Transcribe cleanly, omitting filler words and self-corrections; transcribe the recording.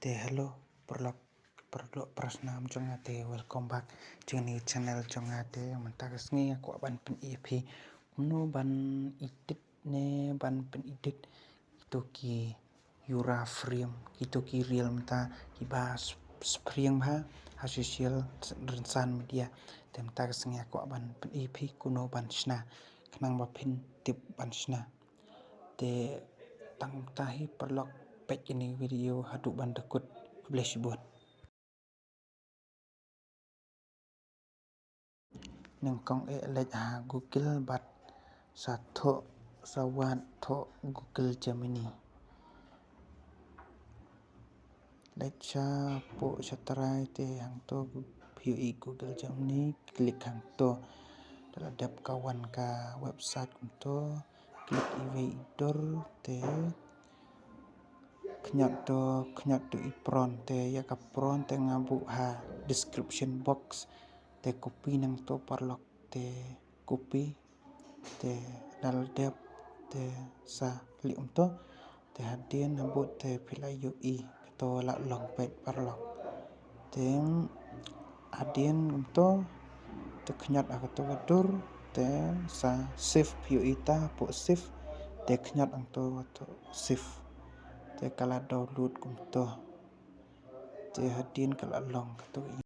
Hello, perlu perlu prasnam trong welcome back chương ni channel trong mình ta nghe của ban pen EP no ban edit ne ban pen edit toki yura frame toki real mta iba spring ha social rinsan media tem ta nghe của ban pen EP kuno ban sna kenang ba pin tip ban sna te tang tahi perlu page ini video hadu ban dekut publish buat nang kong lek Google bat satho sawat tho Google Gemini lecha po chatrai te hang to view Google Gemini klik hang to terhadap kawan ka website to klik editor te khnyak to ipron te ya ka pron te ngabu ha description box te copy nang to parlok te copy te dal dep te sa li to te hadien nabut te pilai UI to la long pet parlok te hadien to te khnyak to dur te sa save UI ta po save te khnyak ang to save te kala download kum to te hadin kala long to